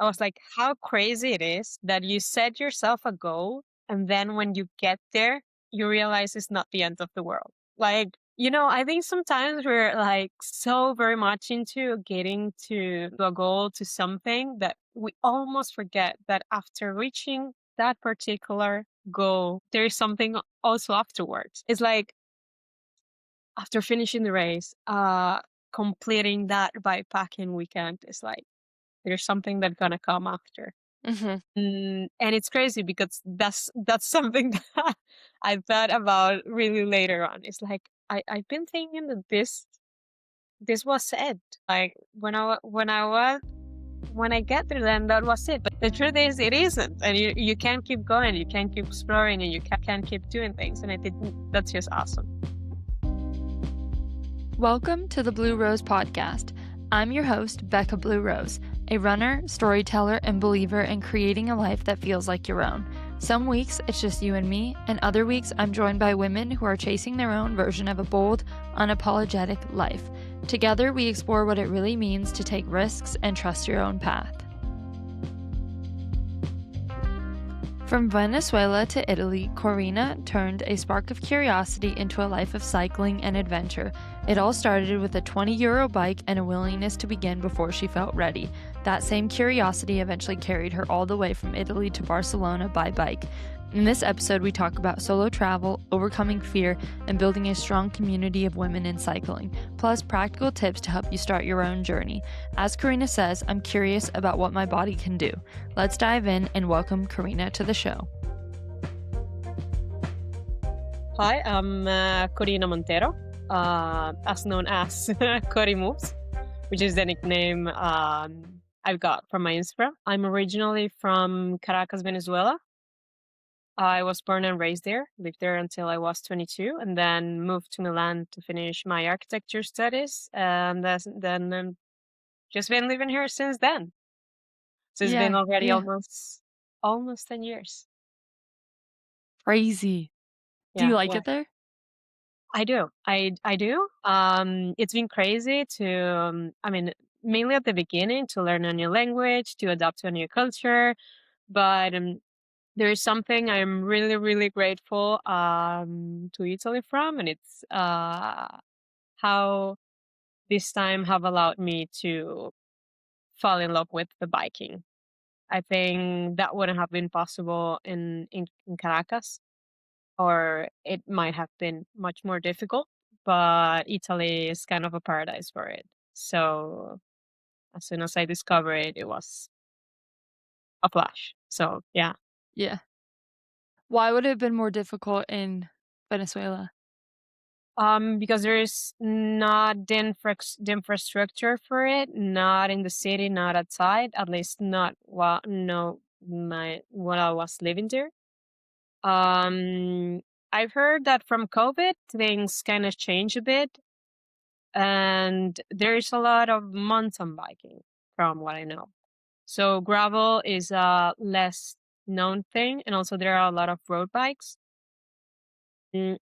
I was like, how crazy it is that you set yourself a goal and then when you get there, you realize it's not the end of the world. Like, I think sometimes we're like so very much into getting to a goal, to something that we almost forget that after reaching that particular goal, there is something also afterwards. It's like after finishing the race, completing that bikepacking weekend is like there's something that's gonna come after. Mhm. And it's crazy because that's something that I thought about really later on. It's like I've been thinking that this was it. Like when I get there, then that was it. But the truth is, it isn't, and you can't keep going. You can't keep exploring, and you can't keep doing things. And I think that's just awesome. Welcome to the Blue Rose Podcast. I'm your host, Becca Blue Rose, a runner, storyteller, and believer in creating a life that feels like your own. Some weeks it's just you and me, and other weeks I'm joined by women who are chasing their own version of a bold, unapologetic life. Together we explore what it really means to take risks and trust your own path. From Venezuela to Italy, Corina turned a spark of curiosity into a life of cycling and adventure. It all started with a 20-euro bike and a willingness to begin before she felt ready. That same curiosity eventually carried her all the way from Italy to Barcelona by bike. In this episode, we talk about solo travel, overcoming fear, and building a strong community of women in cycling, plus practical tips to help you start your own journey. As Corina says, I'm curious about what my body can do. Let's dive in and welcome Corina to the show. Hi, I'm Corina Montero, as known as Cori Moves, which is the nickname I've got from my Instagram. I'm originally from Caracas, Venezuela. I was born and raised there, lived there until I was 22, and then moved to Milan to finish my architecture studies. And then just been living here since then. So it's been already Yeah. almost 10 years. Crazy. Do you Yeah, like yeah. it there? I do. I do. It's been crazy to, I mean, mainly at the beginning to learn a new language, to adapt to a new culture. But there is something I'm really, really grateful to Italy from, and it's how this time have allowed me to fall in love with the biking. I think that wouldn't have been possible in Caracas, or it might have been much more difficult. But Italy is kind of a paradise for it. So as soon as I discovered it, it was a flash. So yeah. Yeah. Why would it have been more difficult in Venezuela? Because there is not the infrastructure for it, not in the city, not outside, at least not while no my while I was living there. Um, I've heard that from COVID things kind of change a bit, and there is a lot of mountain biking from what I know. So gravel is a less known thing, and also there are a lot of road bikes.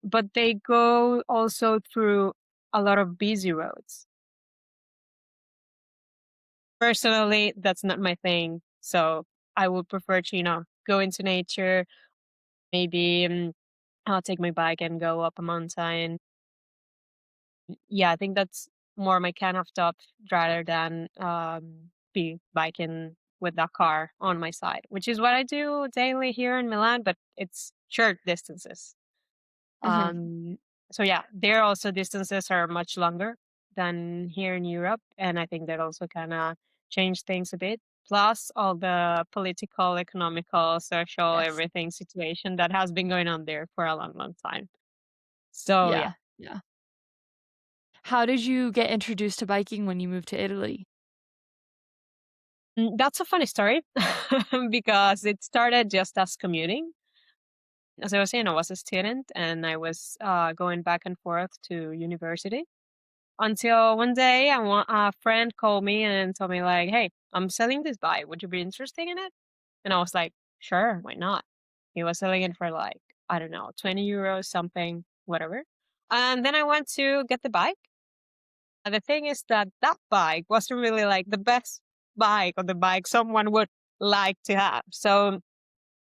But they go also through a lot of busy roads. Personally, that's not my thing. So I would prefer to, go into nature, maybe I'll take my bike and go up a mountain. Yeah, I think that's more my kind of stuff rather than be biking with that car on my side, which is what I do daily here in Milan, but it's short distances. Mhm. Um, so yeah, there also distances are much longer than here in Europe, and I think that also kind of changed things a bit. Plus all the political, economical, social, Yes. everything situation that has been going on there for a long, long time. So yeah. Yeah. Yeah. How did you get introduced to biking when you moved to Italy? That's a funny story because it started just as commuting. As I was saying, I was a student and I was going back and forth to university. Until one day, a friend called me and told me like, "Hey, I'm selling this bike. Would you be interested in it?" And I was like, "Sure, why not?" He was selling it for like, I don't know, 20 euros, something, whatever. And then I went to get the bike. And the thing is that that bike wasn't really like the best. bike or the bike someone would like to have. So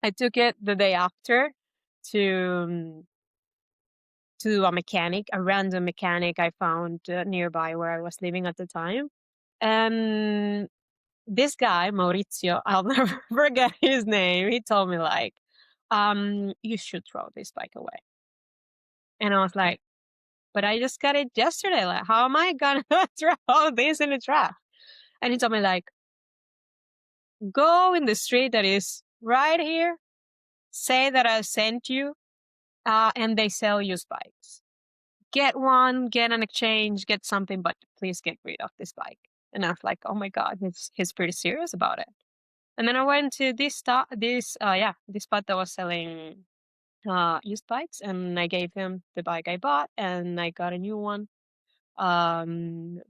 I took it the day after to to a mechanic, a random mechanic I found nearby where I was living at the time. And this guy, Maurizio, I'll never forget his name. He told me like, you should throw this bike away. And I was like, but I just got it yesterday. Like, how am I gonna throw this in the trash? And he told me like, go in the street that is right here, say that I sent you, and they sell used bikes. Get one, get an exchange, get something, but please get rid of this bike. And I was like, oh my God, he's pretty serious about it. And then I went to this spot that was selling used bikes, and I gave him the bike I bought, and I got a new one, um,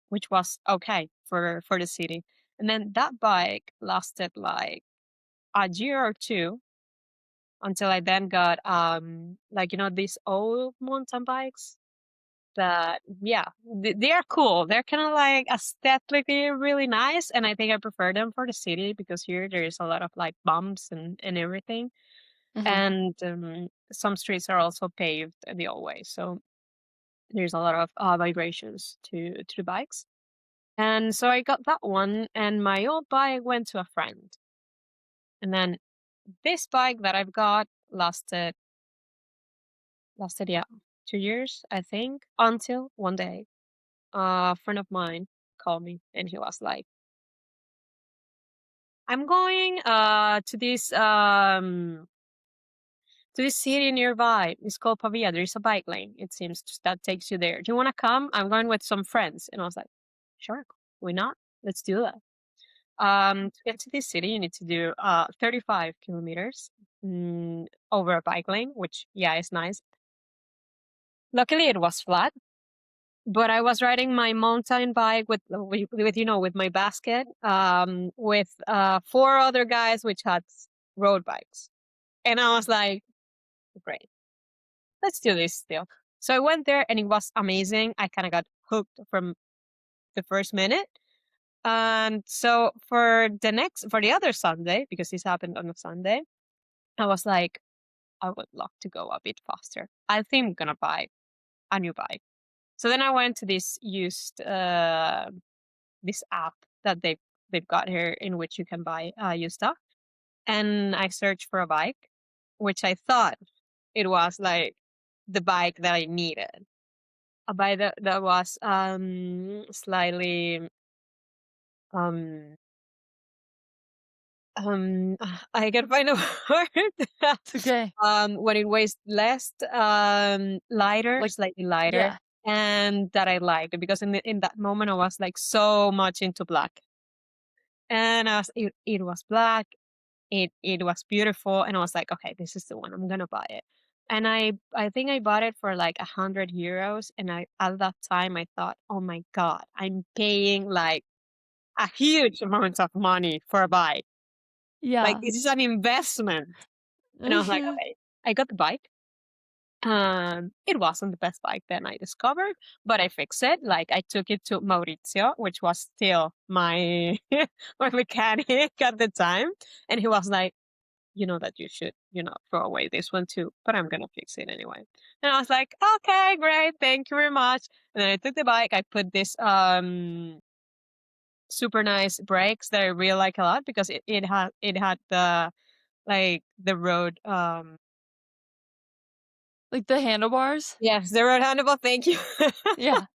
which was okay for the city. And then that bike lasted like a year or two until I then got like these old mountain bikes that they are cool. They're kind of like aesthetically really nice, and I think I prefer them for the city because here there is a lot of like bumps and everything, Hmm. and some streets are also paved the old way, so there's a lot of vibrations to the bikes. And so I got that one, and my old bike went to a friend, and then this bike that I've got lasted 2 years I think, until one day a friend of mine called me and he was like, I'm going to this city nearby. It's called Pavia. There is a bike lane, it seems, that takes you there. Do you want to come? I'm going with some friends. And I was like, sure, why not? Let's do that. To get to this city, you need to do 35 kilometers over a bike lane, which is nice. Luckily, it was flat, but I was riding my mountain bike with my basket, with four other guys which had road bikes, and I was like, great, let's do this still. So I went there, and it was amazing. I kind of got hooked from the first minute. And so for the other Sunday, because this happened on a Sunday, I was like, I would love to go a bit faster. I think I'm gonna buy a new bike. So then I went to this app that they've got here in which you can buy used stuff, and I searched for a bike, which I thought it was like the bike that I needed, a bike that was slightly um I can find a word. It's okay. When it weighs less, lighter, Like, slightly lighter, yeah. and that I liked because in that moment I was like so much into black, and it was black. It was beautiful, and I was like, okay, this is the one. I'm gonna buy it. And I think I bought it for like 100 euros, and I at that time I thought, oh my God, I'm paying like a huge amount of money for a bike. Like Yeah. this is an investment. And I was like, Mhm. okay, I got the bike. It wasn't the best bike then I discovered, but I fixed it. Like I took it to Maurizio, which was still my my mechanic at the time, and he was like, you know that you should, throw away this one too, but I'm gonna fix it anyway. And I was like, okay, great, thank you very much. And then I took the bike. I put this super nice brakes that I really like a lot because it had the road Like the handlebars? yes, the road handlebar. Thank you. Yeah.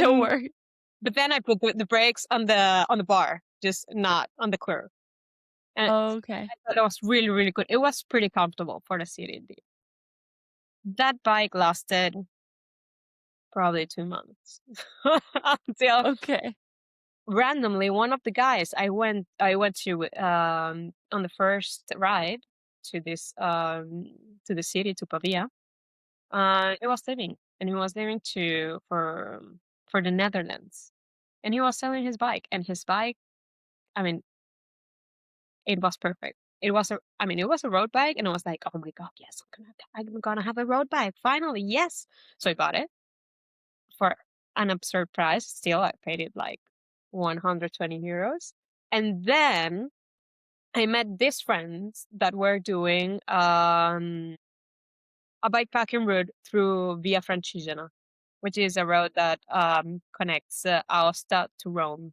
No And worry. but then I put the brakes on the bar, just not on the curve. And Okay. I thought that was really, really good. It was pretty comfortable for the city indeed. That bike lasted probably 2 months until Okay. randomly one of the guys I went to on the first ride to this to the city to Pavia. He was leaving, and he was leaving to for the Netherlands, and he was selling his bike. And his bike, I mean, it was perfect. It was a road bike, and I was like, oh my God, yes, I'm gonna have a road bike finally, yes. So I got it for an absurd price. Still, I paid it like €120. And then I met these friends that were doing a bikepacking route through Via Francigena, which is a road that connects Aosta to Rome.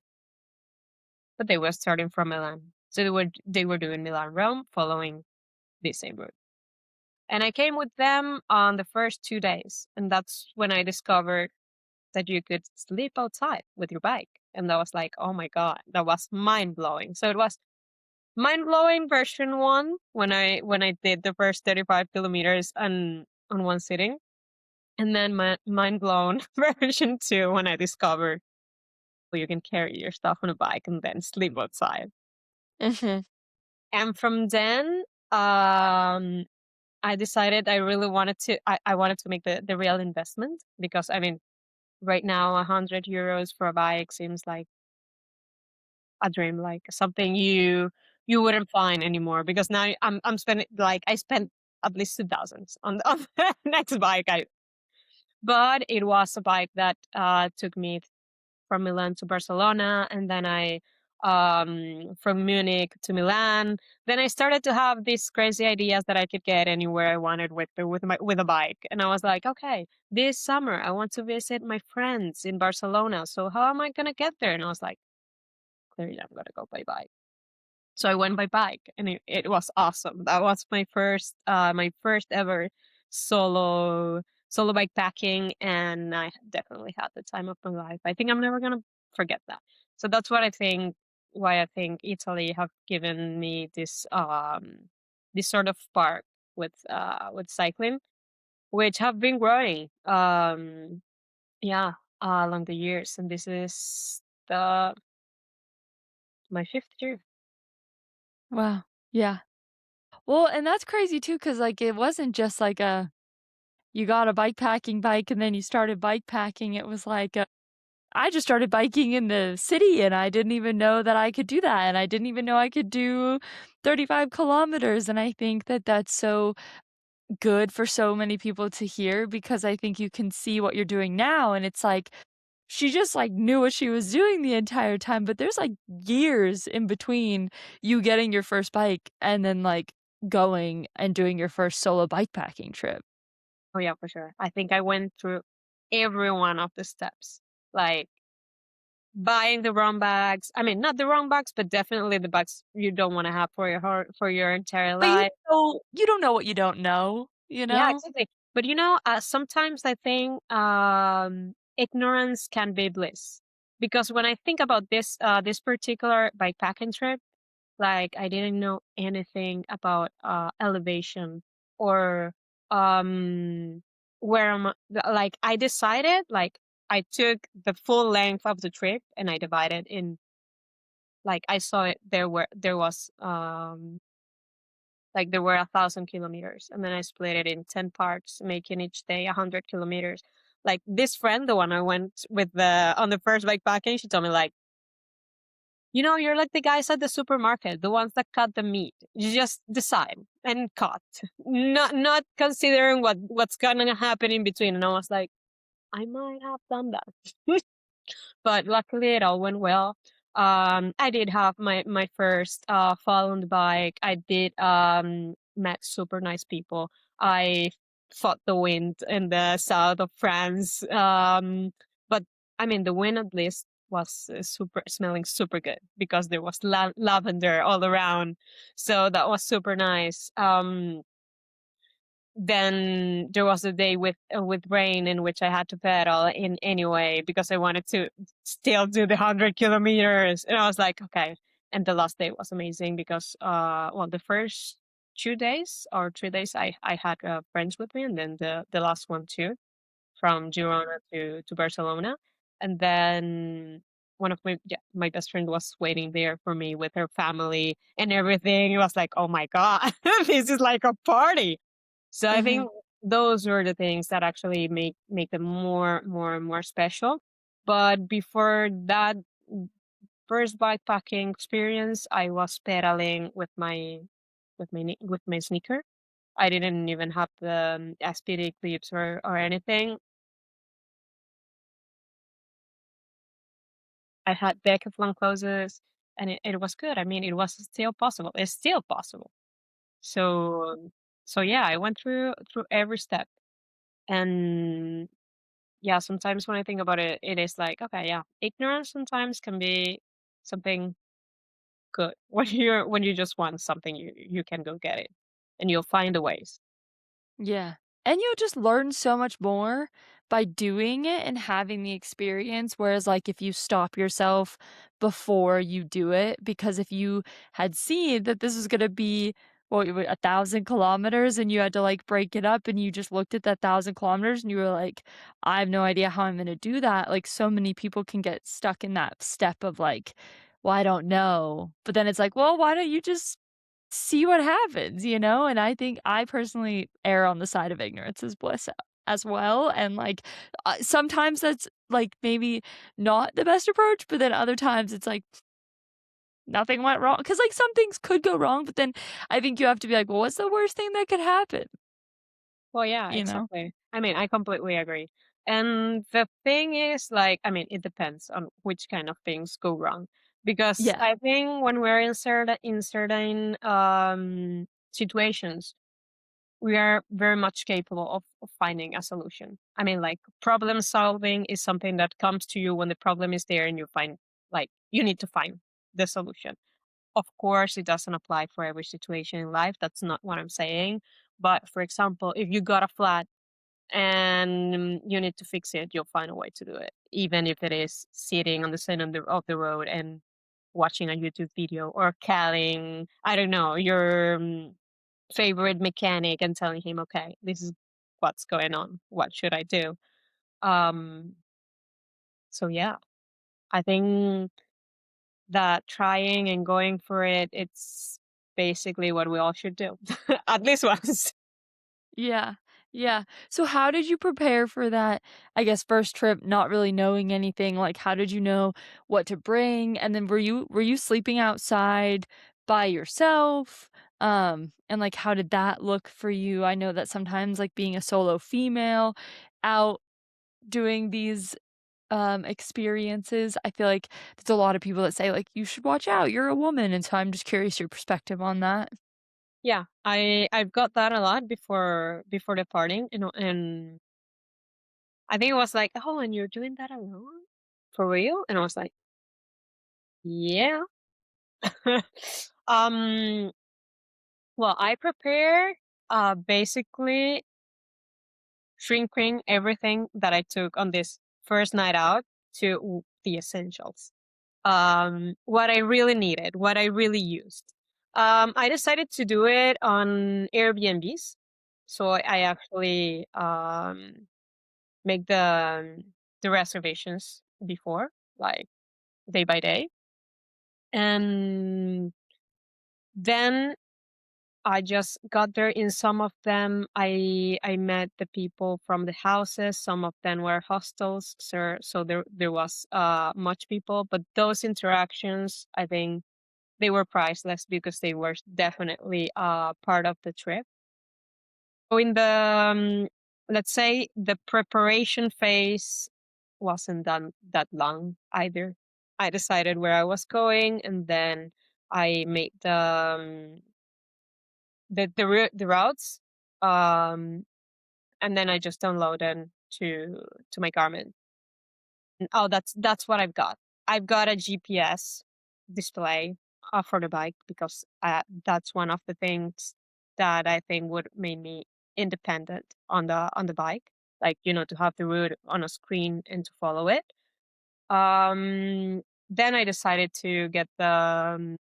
But they were starting from Milan, so they were doing Milan Rome, following the same route. And I came with them on the first 2 days, and that's when I discovered that you could sleep outside with your bike, and that was like, oh my god, that was mind blowing. So it was mind blowing version one when I did the first 35 kilometers on one sitting. And then my mind blown version 2 when I discovered, well, you can carry your stuff on a bike and then sleep outside. Mhm. And from then, um, I decided I really wanted to I wanted to make the real investment, because I mean, right now €100 for a bike seems like a dream, like something you wouldn't find anymore, because now I'm spending, like, I spent at least 2,000 on the next bike I but it was a bike that took me from Milan to Barcelona, and then I from Munich to Milan. Then I started to have these crazy ideas that I could get anywhere I wanted with a bike, and I was like, okay, this summer I want to visit my friends in Barcelona. So how am I gonna get there? And I was like, clearly I'm gonna go by bike. So I went by bike, and it was awesome. That was my first ever solo solo bike packing, and I definitely had the time of my life. I think I'm never gonna forget that. So that's what I think why I think Italy have given me this sort of spark with cycling, which have been growing yeah along the years, and this is the my fifth year. Wow. Yeah. Well, and that's crazy too, because like, it wasn't just like a you got a bikepacking bike and then you started bikepacking. It was like, I just started biking in the city and I didn't even know that I could do that, and I didn't even know I could do 35 kilometers, and I think that that's so good for so many people to hear, because I think you can see what you're doing now, and it's like, she just, like, knew what she was doing the entire time, but there's, like, years in between you getting your first bike and then, like, going and doing your first solo bikepacking trip. Oh yeah, for sure. I think I went through every one of the steps, like buying the wrong bags. I mean, not the wrong bags, but definitely the bags you don't want to have for for your entire But life. you don't know what you don't know, you Yeah, know? exactly. But sometimes I think ignorance can be bliss, because when I think about this particular bikepacking trip, like, I didn't know anything about elevation, or um where am I, like, I decided, like, I took the full length of the trip and I divided in, like, I saw it there was like there were 1,000 kilometers, and then I split it in 10 parts, making each day 100 kilometers. Like, this friend, the one I went with on the first bikepacking, she told me, like, you're like the guys at the supermarket, the ones that cut the meat. You just decide and cut, not considering what's gonna happen in between. And I was like, I might have done that. But luckily it all went well. I did have my first fall on the bike. I did met super nice people. I fought the wind in the south of France. But I mean, the wind at least was super smelling super good, because there was lavender all around. So that was super nice. Then there was a day with rain, in which I had to pedal in anyway, because I wanted to still do the 100 kilometers. And I was like, okay. And the last day was amazing, because well, the first 2 days or 3 days I had friends with me, and then the last one too, from Girona to Barcelona. And then one of my best friend was waiting there for me with her family and everything. It was like, oh my god, this is like a party. So I Mhm. think those were the things that actually make them more special. But before that first bikepacking experience, I was pedaling with my sneaker. I didn't even have the SPD clips or anything. I had decathlon clothes, and it was good. I mean, it was still possible. It's still possible. So so yeah, I went through every step. And yeah, sometimes when I think about it, it is like, okay, yeah, ignorance sometimes can be something good. When you just want something, you can go get it, and you'll find the ways. Yeah. And you'll just learn so much more by doing it and having the experience. Whereas, like, if you stop yourself before you do it, because if you had seen that this was going to be, what, 1,000 kilometers and you had to like break it up and you just looked at that 1,000 kilometers and you were like, I have no idea how I'm going to do that. Like, so many people can get stuck in that step of like, well, I don't know. But then it's like, well, why don't you just see what happens, you know? And I think I personally err on the side of ignorance is bliss as well, and, like, sometimes that's, like, maybe not the best approach, but then other times it's like, nothing went wrong because like, some things could go wrong, but then I think you have to be like, "Well, what's the worst thing that could happen?" Well, yeah, You know? exactly. I mean, I completely agree. And the thing is, like, I mean, it depends on which kind of things go wrong. Because Yeah. I think when we're in certain situations, we are very much capable of finding a solution. I mean, like, problem solving is something that comes to you when the problem is there and you find, like, you need to find the solution. Of course, it doesn't apply for every situation in life. That's not what I'm saying. But for example, if you got a flat and you need to fix it, you'll find a way to do it, even if it is sitting on the side of the road and watching a YouTube video, or calling, I don't know, your favorite mechanic and telling him, okay, this is what's going on. What should I do? Um, so yeah, I think that trying and going for it, it's basically what we all should do, at least once. Yeah, yeah. So how did you prepare for that, I guess, first trip, not really knowing anything? Like, how did you know what to bring? And then were you sleeping outside by yourself? And like, how did that look for you? I know that sometimes, like, being a solo female out doing these experiences, I feel like there's a lot of people that say like, you should watch out, you're a woman. And so I'm just curious your perspective on that. Yeah, I've got that a lot before departing, and I think it was like, oh, and you're doing that alone, for real? And I was like, yeah. um, well, I prepare basically shrinking everything that I took on this first night out to the essentials. What I really needed, what I really used. I decided to do it on Airbnbs. So I actually make the reservations before, like day by day. And then I just got there. In some of them, I met the people from the houses. Some of them were hostels, so there was much people. But those interactions, I think, they were priceless because they were definitely part of the trip. So in the let's say the preparation phase wasn't done that long either. I decided where I was going, and then I made the routes, um, and then I just download them to my Garmin. And, oh, that's what I've got. I've got a GPS display for the bike because that's one of the things that I think would make me independent on the bike. Like, to have the route on a screen and to follow it. Then I decided to get the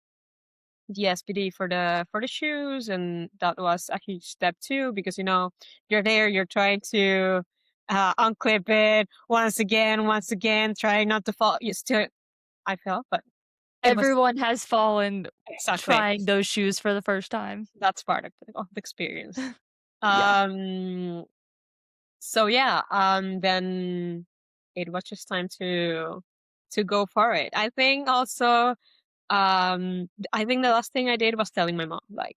SPD for the shoes, and that was a huge step too because you're there, you're trying to unclip it once again, trying not to fall. You still, I fell, but it was Everyone has fallen exactly, trying those shoes for the first time. that's part of the experience. Yeah. Um, so yeah, then it was just time to go for it. I think also, I think the last thing I did was telling my mom, like,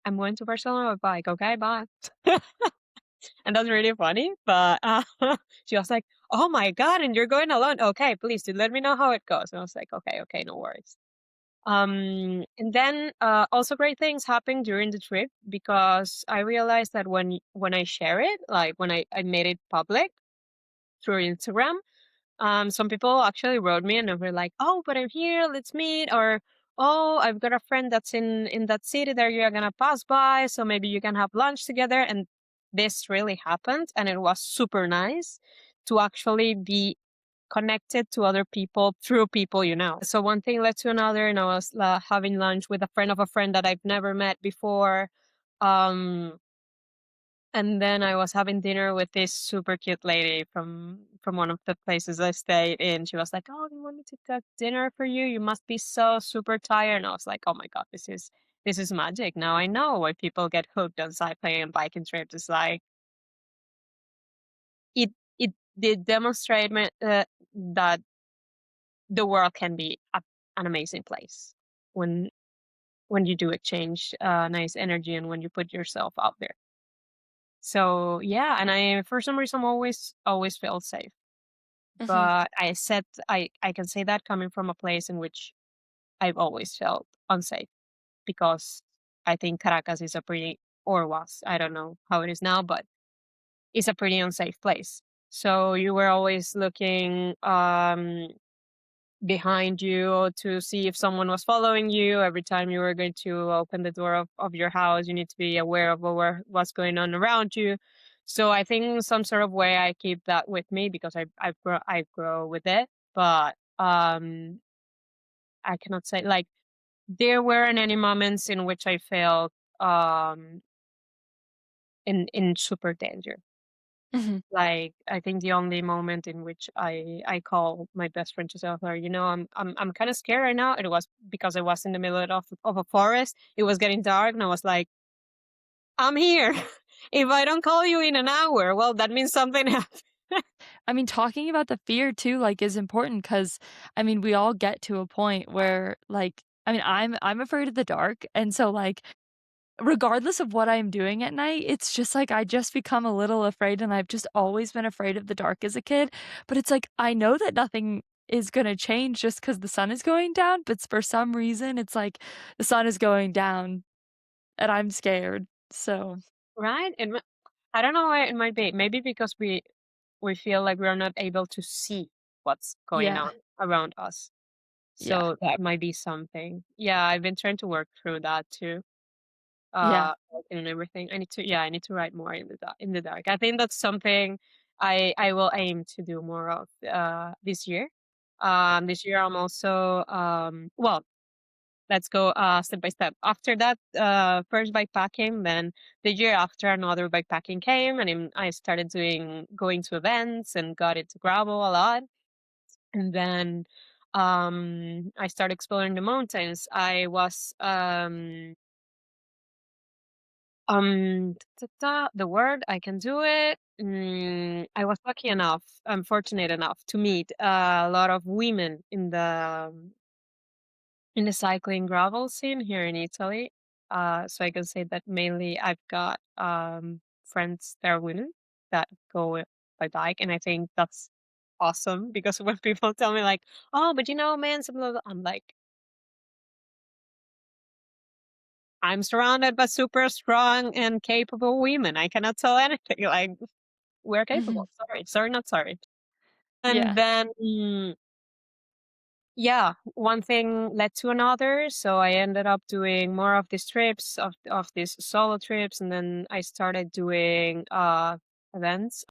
I'm going to Barcelona by bike. Okay, bye. And that's really funny. But she was like, "Oh my god, and you're going alone? Okay, please do let me know how it goes." And I was like, "Okay, okay, no worries." And then also great things happen during the trip because I realized that when I share it, like when I made it public through Instagram, some people actually wrote me and they were like, "Oh, but I'm here. Let's meet." Or, "Oh, I've got a friend that's in that city that you're gonna pass by, so maybe you can have lunch together." And this really happened, and it was super nice to actually be connected to other people through people you know. So one thing led to another, and I was having lunch with a friend of a friend that I've never met before. Um, and then I was having dinner with this super cute lady from one of the places I stayed in. She was like, "Oh, you want me to cook dinner for you? You must be so super tired." And I was like, "Oh my god, this is magic. Now I know why people get hooked on cycling and biking trips. It's like it did demonstrate that the world can be an amazing place when you do exchange nice energy and when you put yourself out there. So yeah, and I for some reason always felt safe. Mhm. But I can say that coming from a place in which I've always felt unsafe because I think Caracas is a pretty or was, I don't know how it is now, but it's a pretty unsafe place. So you were always looking behind you to see if someone was following you. Every time you were going to open the door of your house, you need to be aware of what's going on around you. So I think in some sort of way I keep that with me because I grow with it. But I cannot say like there weren't any moments in which I felt um in super danger. Mhm. Like, I think the only moment in which I call my best friend to tell her, I'm kind of scared right now. It was because I was in the middle of a forest. It was getting dark, and I was like, "I'm here. If I don't call you in an hour, well, that means something happened." I mean, talking about the fear too, like, is important because I mean, we all get to a point where, like I mean, I'm afraid of the dark, and so, like, regardless of what I'm doing at night, it's just like I just become a little afraid, and I've just always been afraid of the dark as a kid, but it's like, I know that nothing is gonna change just because the sun is going down, but for some reason, it's like the sun is going down, and I'm scared, so Right? I don't know why it might be. Maybe because we feel like we're not able to see what's going yeah, on around us. yeah, So that might be something. Yeah, I've been trying to work through that too. yeah, And everything. I need to write more in the dark. I think that's something I will aim to do more of this year. This year I'm also well, let's go step by step. After that first bikepacking, then the year after another bikepacking came, and I started going to events and got into gravel a lot. And then I started exploring the mountains. I was the word, I can do it. I was lucky enough, I'm fortunate enough to meet a lot of women in the cycling gravel scene here in Italy. So I can say that mainly I've got friends that are women that go by bike, and I think that's awesome because when people tell me like, "Oh, but man, some blah, blah," I'm like, I'm surrounded by super strong and capable women. I cannot tell anything. Like we're mhm, capable. Sorry, not sorry. And yeah. then, yeah, one thing led to another. So I ended up doing more of these trips, of these solo trips, and then I started doing events.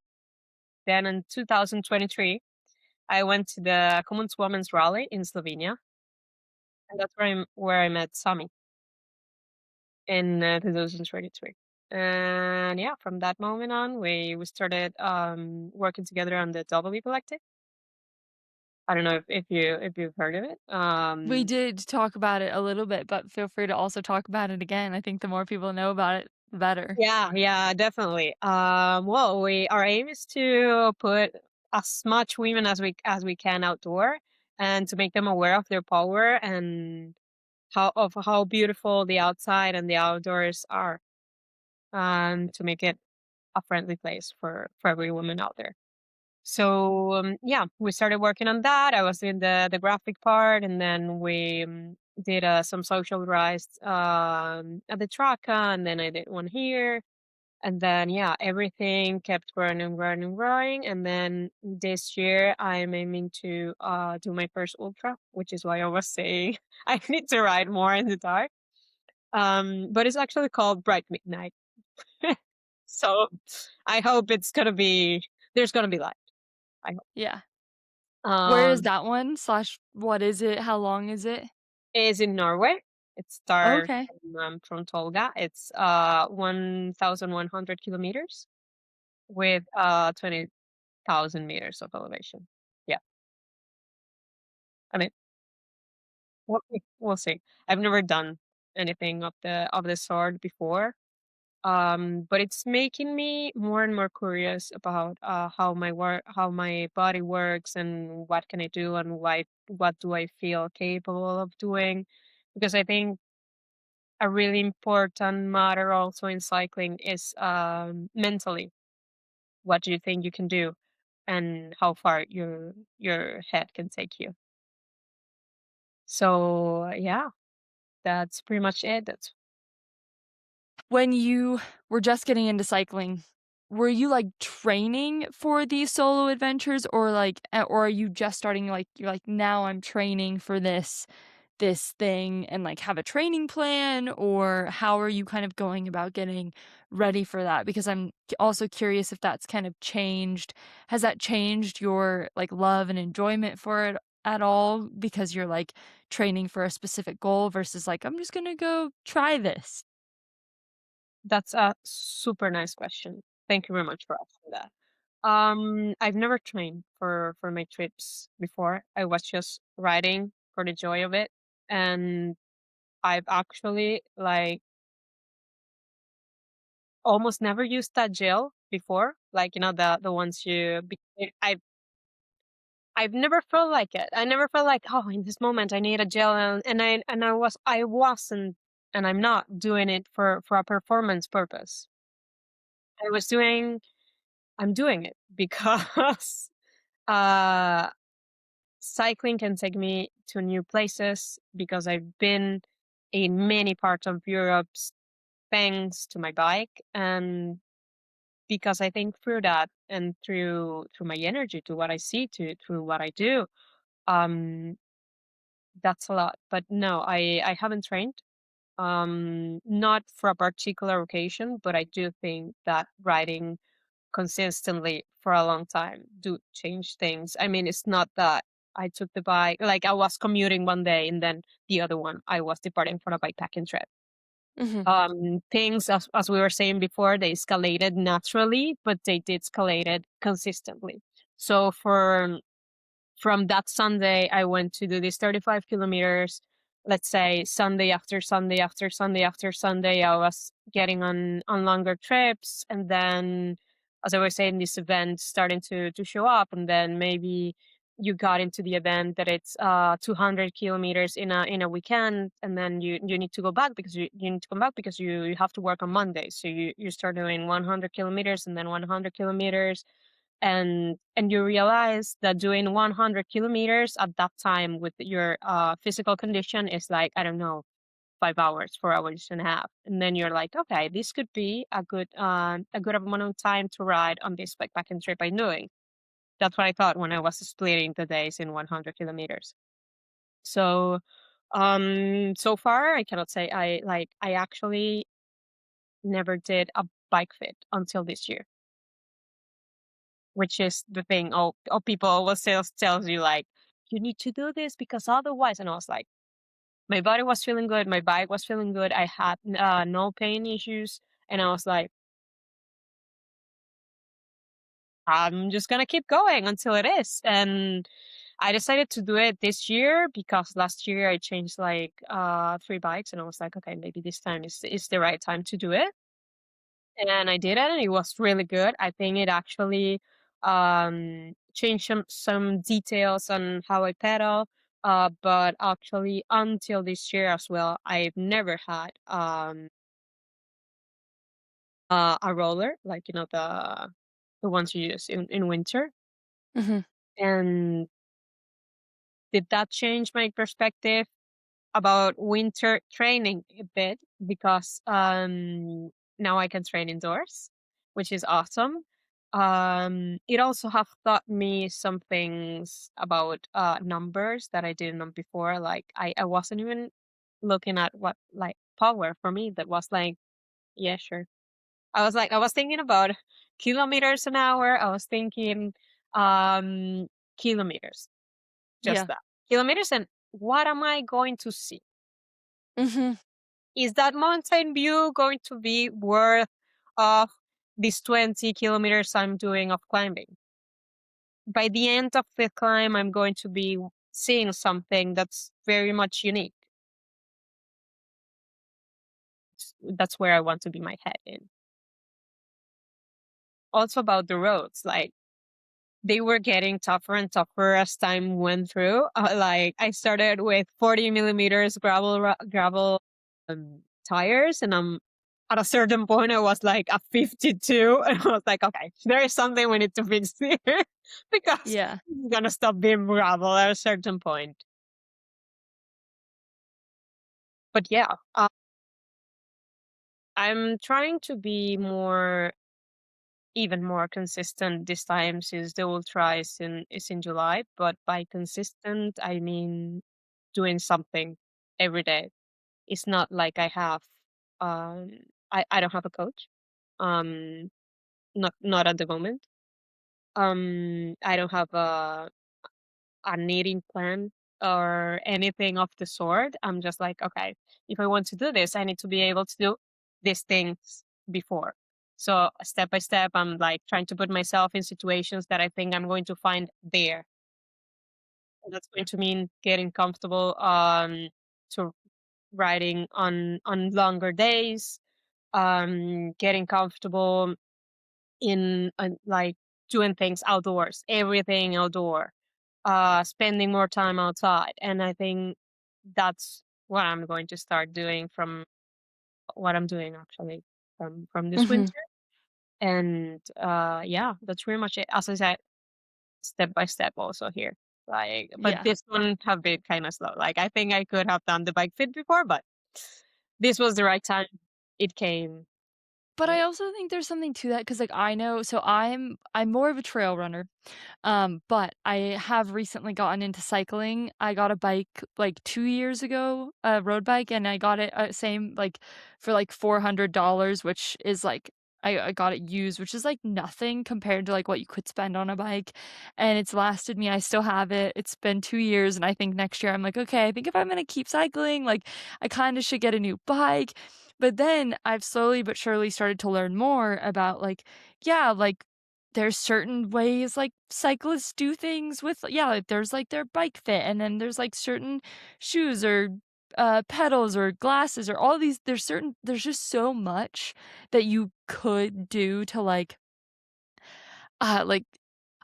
Then in 2023, I went to the Commons Women's Rally in Slovenia, and that's where I met Sami in 2023. And yeah, from that moment on, we started working together on the W Collective. I don't know if you've heard of it. We did talk about it a little bit, but feel free to also talk about it again. I think the more people know about it, the better. Yeah, yeah, definitely. Well, we our aim is to put as much women as we can outdoor, and to make them aware of their power and how beautiful the outside and the outdoors are, and to make it a friendly place for every woman out there. So yeah, we started working on that. I was doing the graphic part, and then we did some social rides at the track, and then I did one here, and then yeah, everything kept growing and growing and growing. And then this year, I'm aiming to do my first ultra, which is why I was saying I need to ride more in the dark. But it's actually called Bright Midnight. So I hope it's gonna be there's gonna be light. I hope. Yeah. Where is Um, that one? Slash, what is it? How long is it? is in Norway. It starts Okay. from Tolga. It's 1,100 kilometers with 20,000 meters of elevation. Yeah, I mean, we'll see. I've never done anything of the sort before. But it's making me more and more curious about how my body works, and what can I do, and what do I feel capable of doing, because I think a really important matter also in cycling is mentally. What do you think you can do, and how far your head can take you? So yeah, that's pretty much it. That's When you were just getting into cycling, were you, like, training for these solo adventures or, like, or are you just starting, like, you're like, "Now I'm training for this thing," and, like, have a training plan, or how are you kind of going about getting ready for that? Because I'm also curious if that's kind of changed. Has that changed your, like, love and enjoyment for it at all because you're, like, training for a specific goal versus, like, "I'm just gonna go try this?" that's a super nice question. Thank you very much for asking that. I've never trained for my trips before. I was just riding for the joy of it, and I've actually like almost never used that gel before. Like, you know, the ones I've never felt like it. I never felt like, oh, in this moment I need a gel, and I wasn't, and I'm not doing it for a performance purpose. I was doing I'm doing it because uh cycling can take me to new places, because I've been in many parts of Europe thanks to my bike, and because I think through that, and through my energy, to what I see, to through what I do, um, that's a lot. But no, I haven't trained, not for a particular occasion, but I do think that riding consistently for a long time do change things. I mean, it's not that I took the bike, like I was commuting one day, and then the other one I was departing for a bikepacking trip. Mhm. Things, as we were saying before, they escalated naturally, but they did escalate it consistently. So from that Sunday, I went to do these 35 kilometers. Let's say Sunday after Sunday after Sunday after Sunday, I was getting on longer trips, and then, as I was saying, this event starting to show up, and then maybe you got into the event that it's 200 kilometers in a weekend, and then you need to go back because you need to come back because you have to work on Monday. So you start doing 100 kilometers, and then 100 kilometers, and you realize that doing 100 kilometers at that time with your physical condition is like, I don't know, 5 hours, 4 hours and a half, and then you're like, okay, this could be a good amount of time to ride on this backpacking trip I'm doing. That's what I thought when I was splitting the days in 100 kilometers. So so far I cannot say I actually never did a bike fit until this year, which is the thing. All people always tells you, like, you need to do this because otherwise. And I was like, my body was feeling good, my bike was feeling good, I had no pain issues, and I was like, I'm just gonna keep going until it is. And I decided to do it this year because last year I changed like 3 bikes, and I was like, okay, maybe this time is the right time to do it. And I did it, and it was really good. I think it actually changed some details on how I pedal. But actually, until this year as well, I've never had a roller, like, you know, the ones you use in winter. Mhm. And did that change my perspective about winter training a bit? Because now I can train indoors, which is awesome. It also have taught me some things about numbers that I didn't know before. Like I wasn't even looking at what like power for me. That was like, yeah, sure. I was thinking about kilometers an hour. I was thinking um kilometers, just Yeah. that. Kilometers, and what am I going to see? Mhm. Is that mountain view going to be worth of these 20 kilometers I'm doing of climbing? By the end of the climb, I'm going to be seeing something that's very much unique. That's where I want to be my head in. Also about the roads, like they were getting tougher and tougher as time went through. Like I started with 40 millimeters gravel tires, and I'm at a certain point I was like a 52, and I was like, okay, there is something we need to fix here because Yeah. it's gonna stop being gravel at a certain point. But yeah, I'm trying to be even more consistent this time since the ultra is in July. But by consistent, I mean doing something every day. It's not like um I don't have a coach. Um not at the moment. I don't have a knitting plan or anything of the sort. I'm just like, okay, if I want to do this, I need to be able to do these things before. So step by step, I'm like trying to put myself in situations that I think I'm going to find there. That's going to mean getting comfortable to riding on longer days, getting comfortable in like doing things outdoors, everything outdoor, spending more time outside. And I think that's what I'm going to start doing from what I'm doing actually from this Mhm. winter. And yeah, that's pretty much it. As I said, step by step also here. Like, but Yeah. this one have been kind of slow. Like I think I could have done the bike fit before, but this was the right time. It came. But I also think there's something to that because, like, I know so I'm more of a trail runner. But I have recently gotten into cycling. I got a bike like 2 years ago, a road bike, and I got it, same, like, for, like, $400, which is, like I got it used, which is, like, nothing compared to, like, what you could spend on a bike, and it's lasted me. I still have it. It's been 2 years, and I think next year I'm like, "Okay, I think if I'm gonna keep cycling, like, I kinda should get a new bike." But then I've slowly but surely started to learn more about, like, yeah, like, there's certain ways, like, cyclists do things with yeah, like, there's, like, their bike fit, and then there's, like, certain shoes or, pedals or glasses or all these there's just so much that you could do to, like,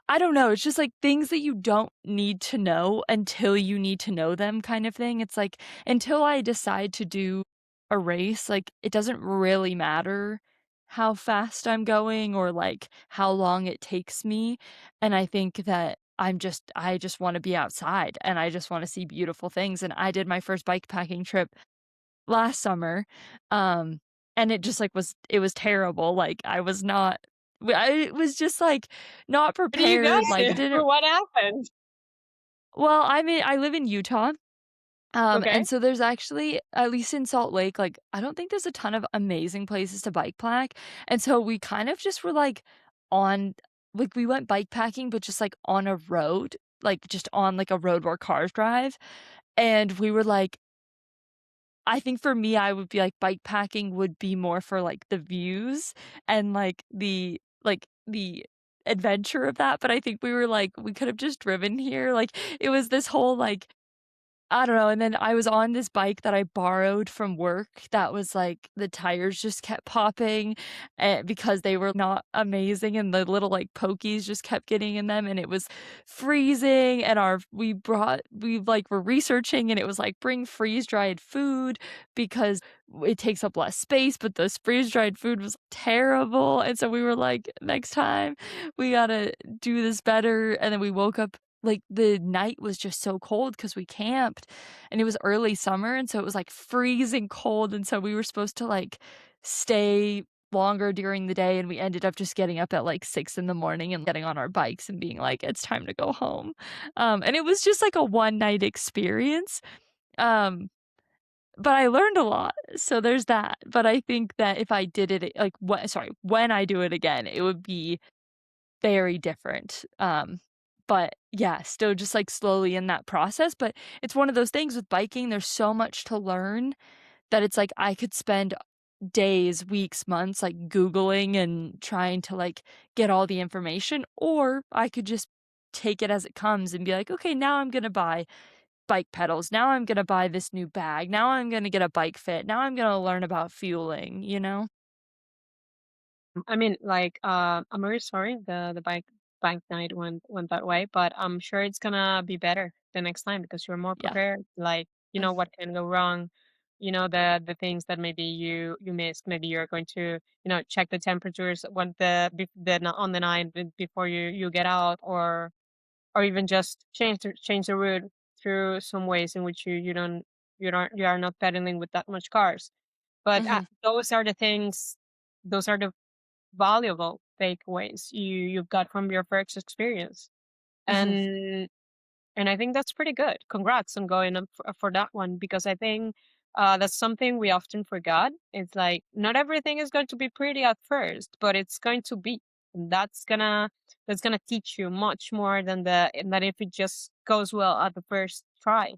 I don't know, it's just, like, things that you don't need to know until you need to know them kind of thing. It's like, until I decide to do a race, like, it doesn't really matter how fast I'm going or, like, how long it takes me, and I think that I just wanna be outside, and I just wanna see beautiful things, and I did my first bike packing trip last summer, um, and it just, like, it was terrible, like, I was not I was just, like, not What do you got prepared, like, to? didn't What happened? well, I live in Utah, Okay. and so there's actually at least in Salt Lake, like, I don't think there's a ton of amazing places to bike pack, and so we kind of just were, on we went bike packing, but just, on a road, just on, a road where cars drive, and we were like I think for me, I would be like bike packing would be more for, the views and, the adventure of that, but I think we were like, we could have just driven here, it was this whole, I don't know, and then I was on this bike that I borrowed from work that was, like, the tires just kept popping, because they were not amazing and the little, like, pokies just kept getting in them, and it was freezing, and we were researching, and it was like, bring freeze-dried food because it takes up less space, but this freeze-dried food was terrible, and so we were like, "Next time, we gotta do this better," and then we woke up like, the night was just so cold because we camped, and it was early summer, and so it was, like, freezing cold, and so we were supposed to, like, stay longer during the day, and we ended up just getting up at, like, 6 in the morning and getting on our bikes and being like, "It's time to go home." And it was just, like, a one-night experience, um, but I learned a lot, so there's that, but I think that if I did it, like, when I do it again, it would be very different, but yeah, still just, like, slowly in that process, but it's one of those things with biking, there's so much to learn that it's like I could spend days, weeks, months, like, Googling and trying to, like, get all the information, or I could just take it as it comes and be like, "Okay, now I'm gonna buy bike pedals, now I'm gonna buy this new bag, now I'm gonna get a bike fit, now I'm gonna learn about fueling," you know? I mean, like, I'm really sorry the bike night went that way, but I'm sure it's gonna be better the next time because you're more Yeah. prepared. Like, you know Mm. what can go wrong. You know the things that maybe you missed. Maybe you're going to check the temperatures when on the night before you get out, or even just change the route through some ways in which you are not pedaling with that much cars. But Mhm. those are the things. Those are the valuable takeaways you got from your first experience. Mhm. And I think that's pretty good. Congrats on going up for that one because I think that's something we often forgot. It's like not everything is going to be pretty at first, but it's going to be. And that's gonna teach you much more than if it just goes well at the first try.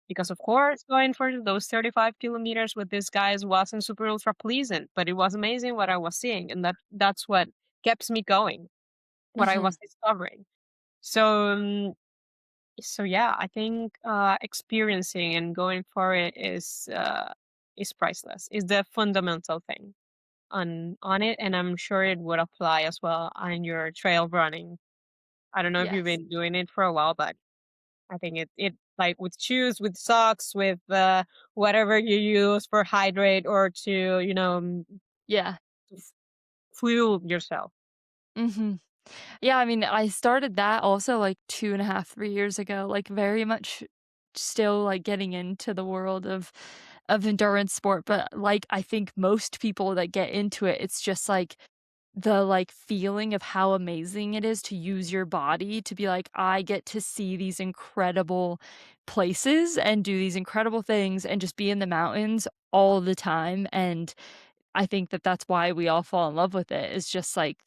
Because of course, going for those 35 kilometers with these guys wasn't super ultra pleasant, but it was amazing what I was seeing, and that's what keeps me going, what I Mhm. was discovering. So, yeah, I think experiencing and going for it is priceless. Is the fundamental thing on it, and I'm sure it would apply as well on your trail running. I don't know if you've Yes. been doing it for a while, but I think it like with shoes, with socks, with whatever you use for hydrate or to Yeah. f- fuel yourself. Mhm. Yeah, I mean, I started that also, like, 2.5, 3 years ago, like, very much still, like, getting into the world of endurance sport, but, like, I think most people that get into it, it's just, like, the, like, feeling of how amazing it is to use your body to be like, "I get to see these incredible places and do these incredible things and just be in the mountains all the time," and I think that that's why we all fall in love with it, is just, like,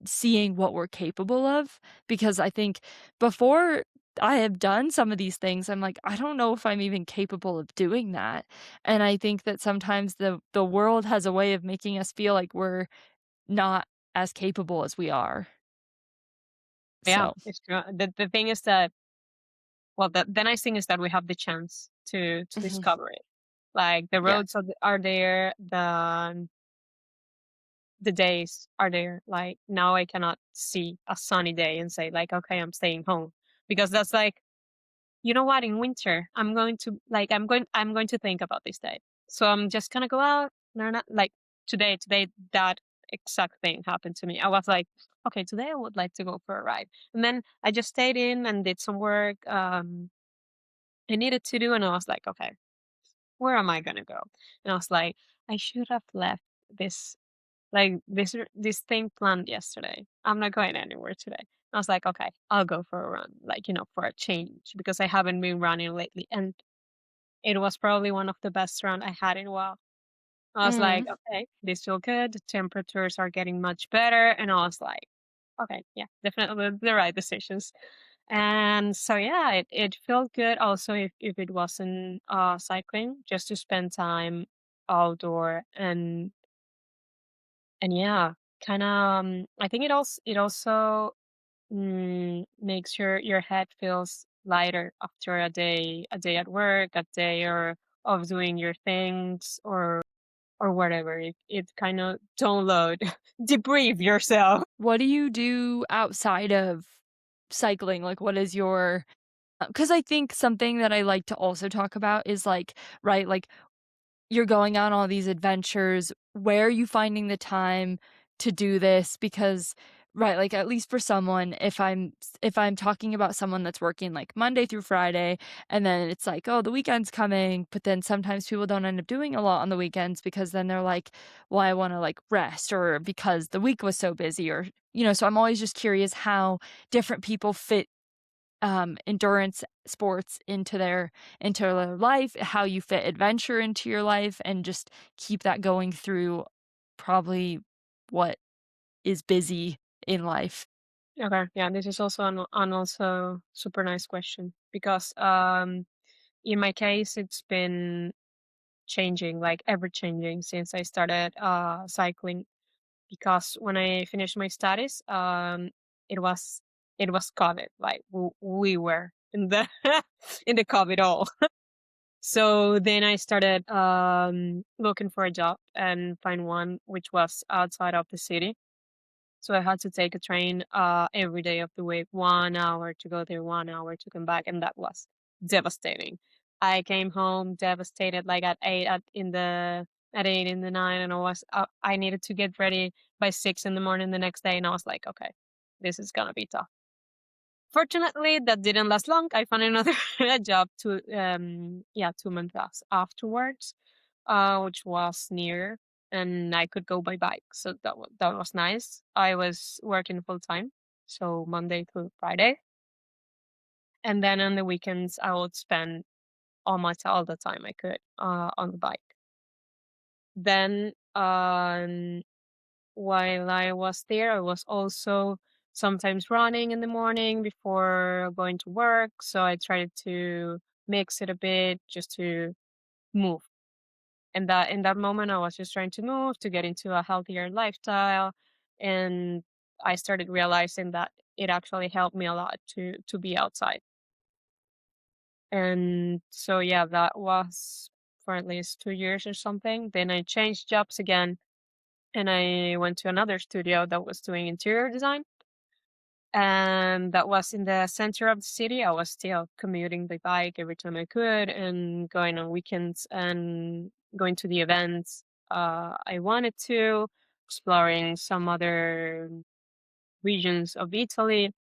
seeing what we're capable of, because I think before I have done some of these things, I'm like, "I don't know if I'm even capable of doing that." And I think that sometimes the world has a way of making us feel like we're not as capable as we are. Yeah, So it's true. The thing is that well, the nice thing is that we have the chance to mhm, discover it. Like the yeah, roads are there, the days are there. Like now I cannot see a sunny day and say like, okay, I'm staying home because that's like, you know what, in winter I'm going to think about this day. So I'm just gonna go out. No, not like today that exact thing happened to me. I was like, okay, today I would like to go for a ride. And then I just stayed in and did some work I needed to do and I was like, okay, where am I gonna go? And I was like, I should have left this this thing planned yesterday. I'm not going anywhere today. I was like, okay, I'll go for a run, like, for a change because I haven't been running lately. And it was probably one of the best run I had in a while. I was like, mhm, okay, this feel good. The temperatures are getting much better. And I was like, okay, yeah, definitely the right decisions. And so yeah, it felt good also if it wasn't cycling, just to spend time outdoor and yeah, kind of I think it also makes your head feels lighter after a day at work, a day or of doing your things or whatever. It kind of download, debrief yourself. What do you do outside of cycling? Like, what is your 'cause I think something that I like to also talk about is, like, right, like, you're going on all these adventures. Where are you finding the time to do this? Because right, like, at least for someone, if I'm talking about someone that's working, like, Monday through Friday, and then it's like, "Oh, the weekend's coming," but then sometimes people don't end up doing a lot on the weekends because then they're like, "Well, I wanna, like, rest," or because the week was so busy or so I'm always just curious how different people fit endurance sports into their life, how you fit adventure into your life, and just keep that going through probably what is busy in life. Okay, yeah, this is also an also super nice question because in my case it's been changing, like ever changing since I started cycling. Because when I finished my studies, it was it was COVID. Like we were in the in the COVID all. So then I started looking for a job and find one which was outside of the city. So I had to take a train every day of the week, 1 hour to go there, 1 hour to come back, and that was devastating. I came home devastated, like at 8 in the night, and I needed to get ready by 6 in the morning the next day, and I was like, okay, this is gonna be tough. Fortunately, that didn't last long. I found another job 2 months afterwards, which was near, and I could go by bike. So that was nice. I was working full time, so Monday through Friday, and then on the weekends I would spend almost all the time I could on the bike. Then while I was there, I was also sometimes running in the morning before going to work. So I tried to mix it a bit just to move. And that in that moment, I was just trying to move to get into a healthier lifestyle. And I started realizing that it actually helped me a lot to be outside. And so yeah, that was for at least 2 years or something. Then I changed jobs again and I went to another studio that was doing interior design. And that was in the center of the city. I was still commuting by bike every time I could and going on weekends and going to the events I wanted to, exploring some other regions of Italy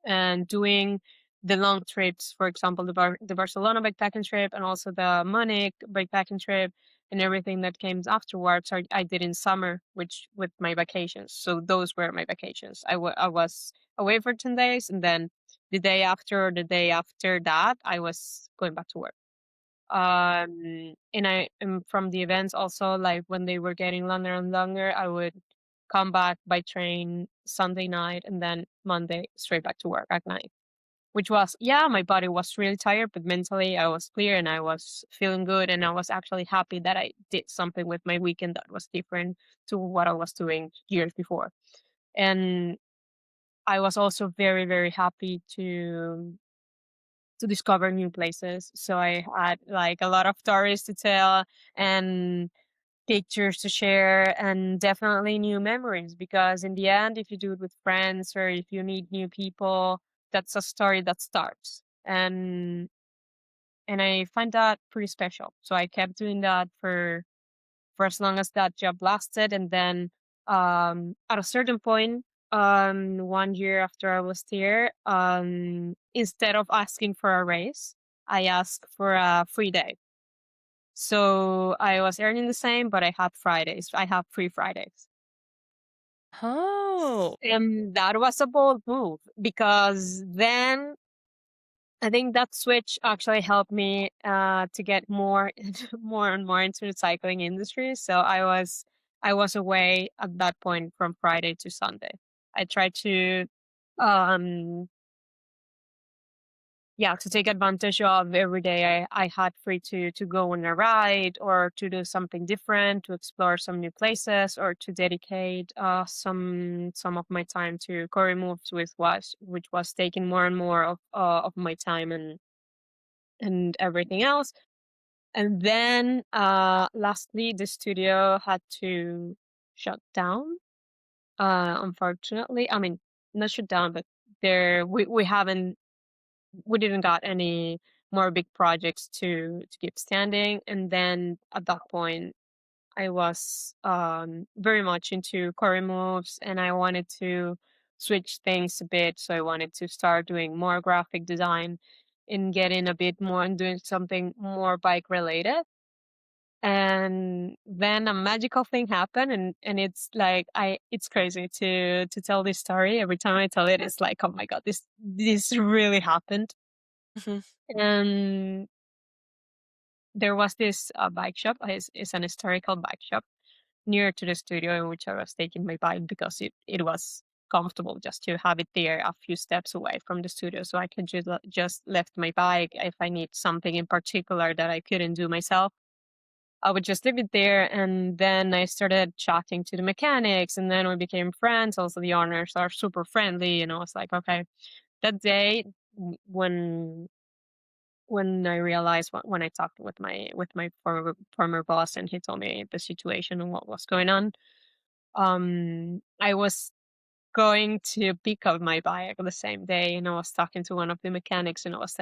and doing the long trips, for example, the Barcelona bikepacking trip and also the Munich bikepacking trip and everything that came afterwards. I did in summer, which with my vacations. So those were my vacations. I was away for 10 days and then the day after that, I was going back to work. And I am from the events also, like when they were getting longer and longer, I would come back by train Sunday night and then Monday straight back to work at night. Which was, yeah, my body was really tired, but mentally I was clear and I was feeling good. And I was actually happy that I did something with my weekend that was different to what I was doing years before. And I was also very, very happy to discover new places. So I had like a lot of stories to tell and pictures to share and definitely new memories because in the end if you do it with friends or if you meet new people, that's a story that starts. And I find that pretty special. So I kept doing that for as long as that job lasted. And then at a certain point, 1 year after I was there, instead of asking for a raise, I asked for a free day. So I was earning the same, but I had Fridays. I have free Fridays. Oh. And that was a bold move because then I think that switch actually helped me to get more more and more into the cycling industry. So I was away at that point from Friday to Sunday. I tried to um yeah, to take advantage of every day I had free to go on a ride or to do something different, to explore some new places, or to dedicate some of my time to career moves, which was taking more and more of my time and everything else. And then lastly, the studio had to shut down. Unfortunately, I mean, not shut down, but we didn't got any more big projects to keep standing. And then at that point, I was very much into core moves, and I wanted to switch things a bit. So I wanted to start doing more graphic design and getting a bit more and doing something more bike related. And then a magical thing happened, and it's like it's crazy to tell this story. Every time I tell it, it's like, oh my god, this really happened. Mhm. And there was this bike shop. It's an historical bike shop near to the studio in which I was taking my bike because it was comfortable just to have it there a few steps away from the studio, so I could just left my bike if I need something in particular that I couldn't do myself. I would just leave it there, and then I started chatting to the mechanics, and then we became friends. Also, the owners are super friendly, and I was like, okay. That day, when I realized when I talked with my former boss, and he told me the situation and what was going on, I was going to pick up my bike the same day, and I was talking to one of the mechanics, and I was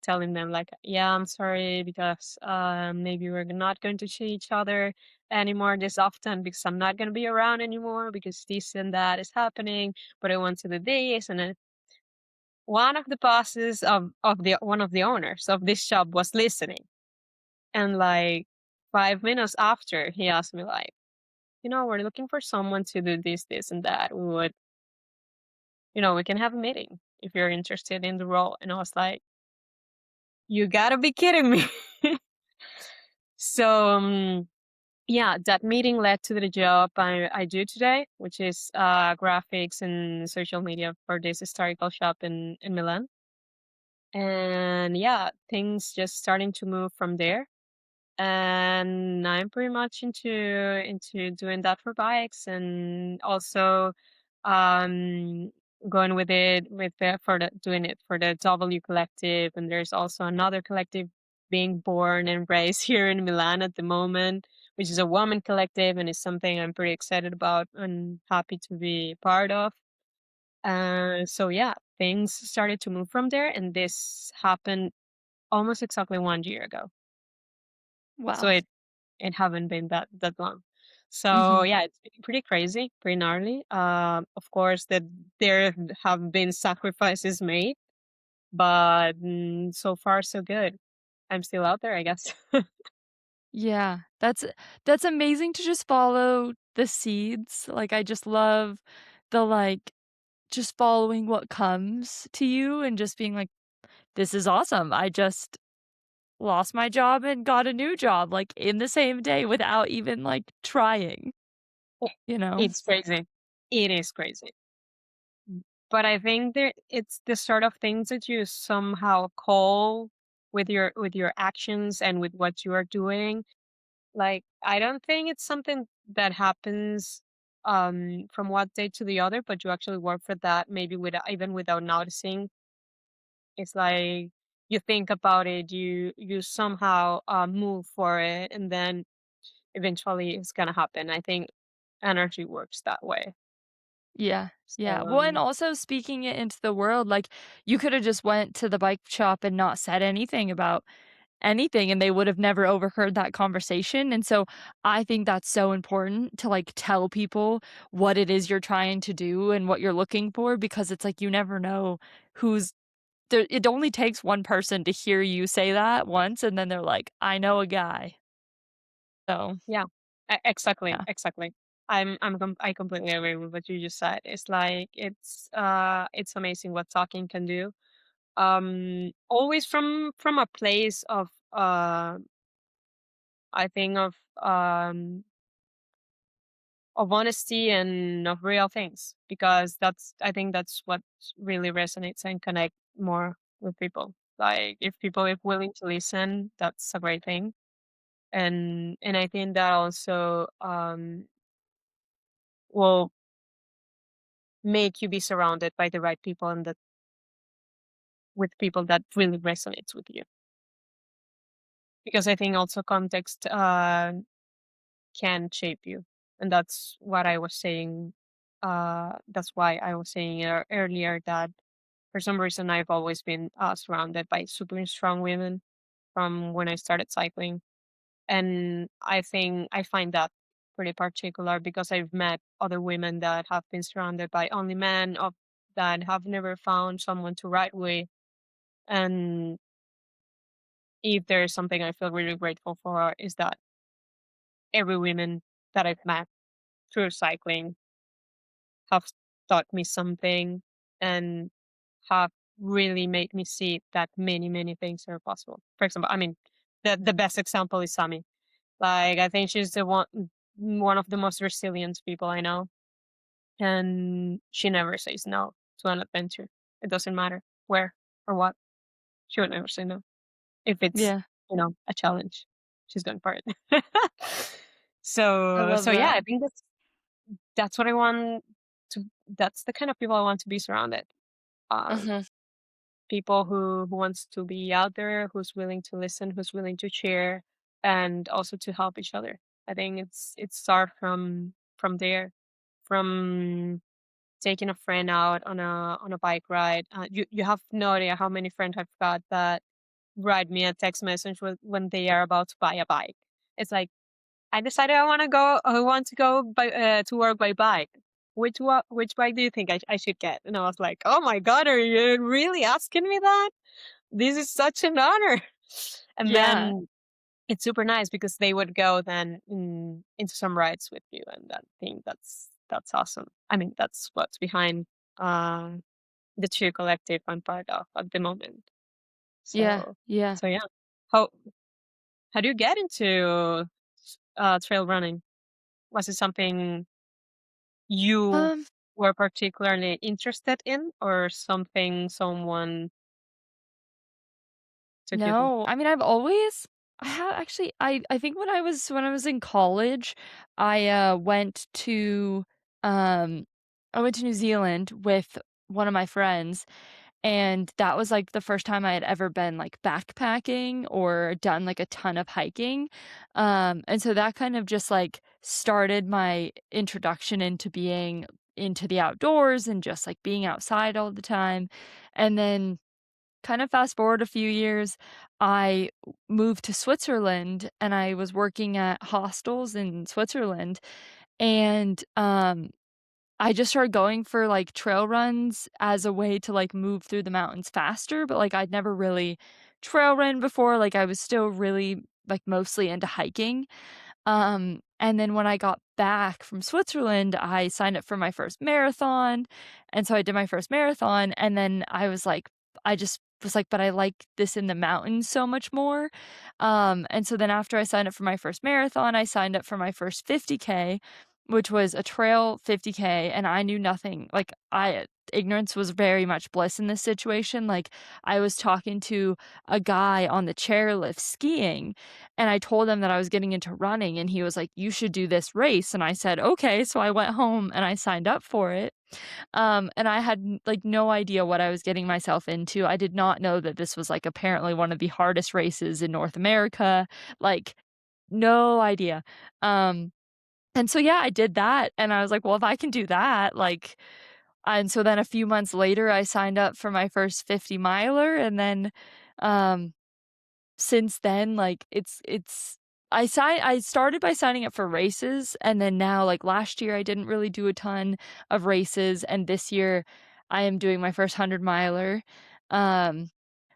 telling them like, yeah, I'm sorry because maybe we're not going to see each other anymore this often because I'm not going to be around anymore because this and that is happening. But I want to do this, and then one of the bosses of the one of the owners of this shop was listening, and like 5 minutes after, he asked me like, we're looking for someone to do this and that. We can have a meeting if you're interested in the role. And I was like, you gotta be kidding me. So, yeah, that meeting led to the job I do today, which is graphics and social media for this historical shop in Milan. And yeah, things just starting to move from there. And I'm pretty much into doing that for bikes, and also um going with it with the for the doing it for the W collective. And there's also another collective being born and raised here in Milan at the moment, which is a woman collective, and it's something I'm pretty excited about and happy to be part of. So yeah, things started to move from there, and this happened almost exactly 1 year ago. So Wow. it haven't been that long. So Mhm. yeah, it's been pretty crazy, pretty gnarly. Of course, that there have been sacrifices made, but so far so good. I'm still out there, I guess. Yeah, that's amazing to just follow the seeds, like, I just love the, like, just following what comes to you and just being like, "This is awesome, I just lost my job and got a new job, like, in the same day without even, like, trying," you know? It's crazy. It is crazy. But I think it's the sort of things that you somehow call with your actions and with what you are doing. Like, I don't think it's something that happens from one day to the other, but you actually work for that maybe without even without noticing. It's like you think about it, you somehow move for it, and then eventually it's gonna happen. I think energy works that way. Yeah, So yeah. Well, and also speaking it into the world, like, you coulda just went to the bike shop and not said anything about anything, and they would have never overheard that conversation, and so I think that's so important to, like, tell people what it is you're trying to do and what you're looking for because it's like you never know who's there it only takes one person to hear you say that once, and then they're like, "I know a guy." So, yeah, exactly, yeah. exactly. I completely agree with what you just said. It's like it's amazing what talking can do. Always from a place of I think of honesty and of real things, because I think that's what really resonates and connect more with people. Like if people are willing to listen, that's a great thing. And I think that also will make you be surrounded by the right people and that with people that really resonates with you. Because I think also context can shape you. And that's what I was saying. That's why I was saying earlier that for some reason I've always been surrounded by super strong women from when I started cycling. And I think I find that pretty particular because I've met other women that have been surrounded by only men of that have never found someone to ride with. And if there's something I feel really grateful for is that every woman that I've met through cycling have taught me something and have really made me see that many, many things are possible. For example, I mean, the best example is Sami. Like I think she's the one of the most resilient people I know. And she never says no to an adventure. It doesn't matter where or what. She would never say no. If it's, Yeah, a challenge, she's going for it. I So love yeah, that. I think that's what I want to that's the kind of people I want to be surrounded. Um, Mhm. People who wants to be out there, who's willing to listen, who's willing to share, and also to help each other. I think it starts from there, from taking a friend out on a bike ride. You have no idea how many friends I've got that write me a text message when they are about to buy a bike. It's like I decided I want to go to work by bike. Which bike do you think I should get? And I was like, oh my god, are you really asking me that? This is such an honor. And Yeah, then it's super nice because they would go then into some rides with you, and I think that's awesome. I mean, that's what's behind uh, the True Collective I'm part of at the moment. yeah, So yeah. so yeah, how how do you get into trail running? Was it something you Um, were particularly interested in, or something someone took you to? no. I mean, I have actually I think when I was in college, I um I went to New Zealand with one of my friends. And that was, like, the first time I had ever been, like, backpacking or done, like, a ton of hiking, and so that kind of just, like, started my introduction into being into the outdoors and just, like, being outside all the time, and then kind of fast forward a few years, I moved to Switzerland, and I was working at hostels in Switzerland, and, I just started going for, like, trail runs as a way to, like, move through the mountains faster, but, like, I'd never really trail run before, like, I was still really, like, mostly into hiking. And then when I got back from Switzerland, I signed up for my first marathon, and so I did my first marathon, and then I just was like, "But I like this in the mountains so much more." And so then after I signed up for my first marathon, I signed up for my first 50K, which was a trail 50K, and I knew nothing. Like, I ignorance was very much bliss in this situation. Like, I was talking to a guy on the chairlift skiing, and I told him that I was getting into running, and he was like, "You should do this race." And I said, "Okay." So I went home and I signed up for it. And I had like no idea what I was getting myself into. I did not know that this was like apparently one of the hardest races in North America. Like, no idea. Um, and so yeah, I did that, and I was like, "Well, if I can do that, like," and so then a few months later, I signed up for my first 50 miler, and then, um since then, like, I started by signing up for races, and then now, like, last year, I didn't really do a ton of races, and this year, I am doing my first 100 miler, um,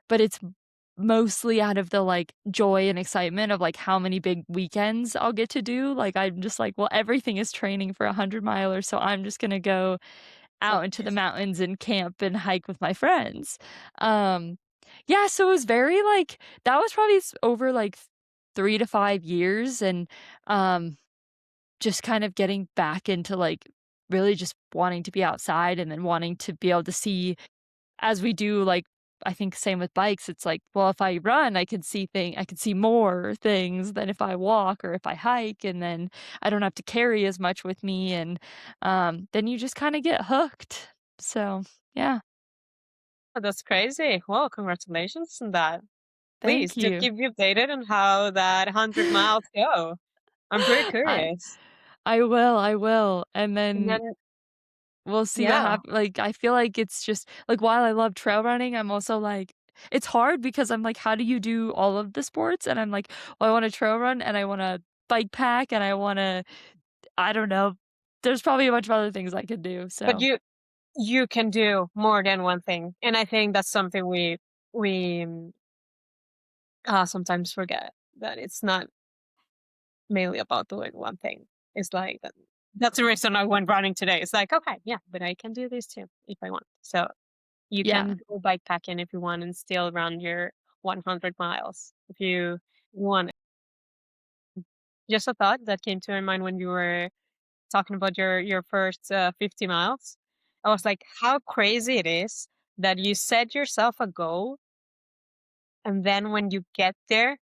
but it's mostly out of the, like, joy and excitement of, like, how many big weekends I'll get to do, like, I'm just like, "Well, everything is training for a 100 miler, so I'm just gonna go out into the mountains and camp and hike with my friends." Um, yeah, so it was very, like that was probably over, like, 3 to 5 years and, um, just kind of getting back into, like, really just wanting to be outside and then wanting to be able to see as we do, like I think same with bikes, it's like, well, if I run, I can see more things than if I walk or if I hike, and then I don't have to carry as much with me, and, then you just kinda get hooked. So, yeah, Oh, that's crazy. Well, congratulations on that. Please thank do you. keep me updated on how that 100 miles go. I'm pretty I curious. I will, and And then then, we'll see what yeah, happens. Like, I feel like it's just like, while I love trail running, I'm also like it's hard because I'm like, "How do you do all of the sports?" And I'm like, "Well, I wanna trail run, and I wanna bike pack, and I wanna" I don't know. There's probably a bunch of other things I could do, but so you can do more than one thing, and I think that's something we sometimes forget, that it's not mainly about doing one thing. It's like that's the reason I went running today. It's like, okay, yeah, but I can do this too if I want. So you yeah. can go bikepacking if you want and still run your 100 miles if you want. Just a thought that came to my mind when you were talking about your first 50 miles. I was like, how crazy it is that you set yourself a goal, and then when you get there,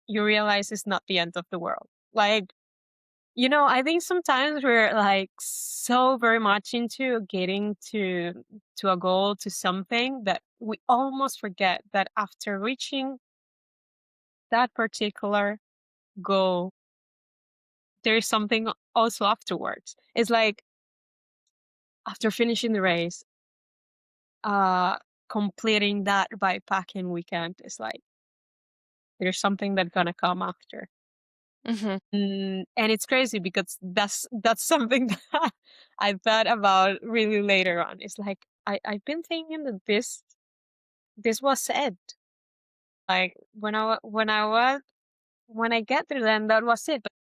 you realize it's not the end of the world. Like, I think sometimes we're like so very much into getting to a goal, to something, that we almost forget that after reaching that particular goal, there is something also afterwards. It's like after finishing the race, uh completing that bikepacking weekend is like there's something that's gonna come after. Mhm. And it's crazy because that's something that I thought about really later on. It's like I've been thinking that this was it. Like when I get there, then that was it. But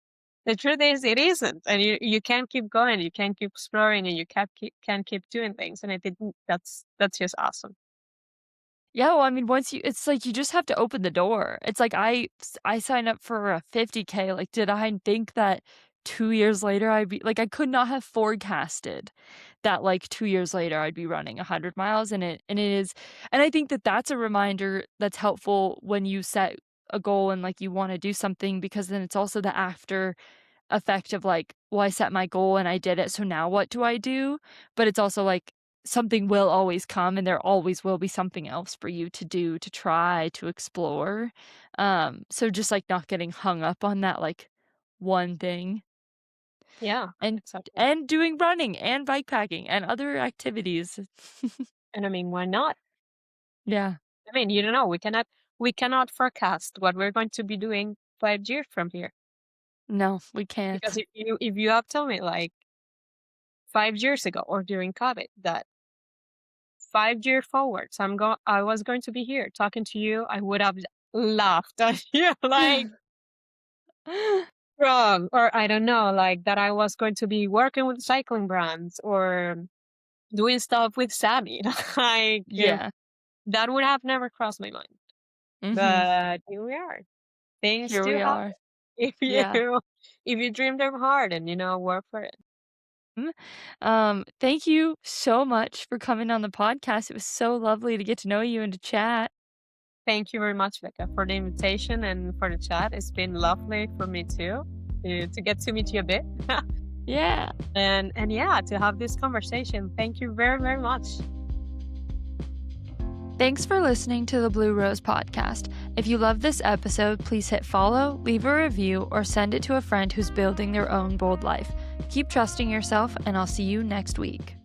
the truth is, it isn't, and you can't keep going. You can't keep exploring, and you can't keep doing things. And I think that's just awesome. Yeah, well, I mean, once you it's like you just have to open the door. It's like I signed up for a 50K, like, did I think that 2 years later I'd be like, I could not have forecasted that, like, 2 years later I'd be running 100 miles, and it is and I think that that's a reminder that's helpful when you set a goal and, like, you wanna do something because then it's also the after effect of like, "Well, I set my goal and I did it, so now what do I do?" But it's also like something will always come and there always will be something else for you to do, to try, to explore. So just like not getting hung up on that like one thing Yeah, and exactly. and doing running and bike packing and other activities. And I mean, why not? Yeah. I mean, you don't know. We cannot forecast what we're going to be doing 5 years from here. No, we Because can't. if you have told me like 5 years ago or during COVID that 5 years forwards I was going to be here talking to you, I would have laughed at you like wrong. Or I don't know, like that I was going to be working with cycling brands or doing stuff with Sammy. Like Yeah. that would have never crossed my mind. Mhm. But here we are. Things Here do we happen are. if you Yeah. if you dream them hard and work for it. Mm. Thank you so much for coming on the podcast. It was so lovely to get to know you and to chat. Thank you very much, Becca, for the invitation and for the chat. It's been lovely for me too to get to meet you a bit. Yeah. And yeah, to have this conversation. Thank you very, very much. Thanks for listening to the Blue Rose podcast. If you love this episode, please hit follow, leave a review, or send it to a friend who's building their own bold life. Keep trusting yourself, and I'll see you next week.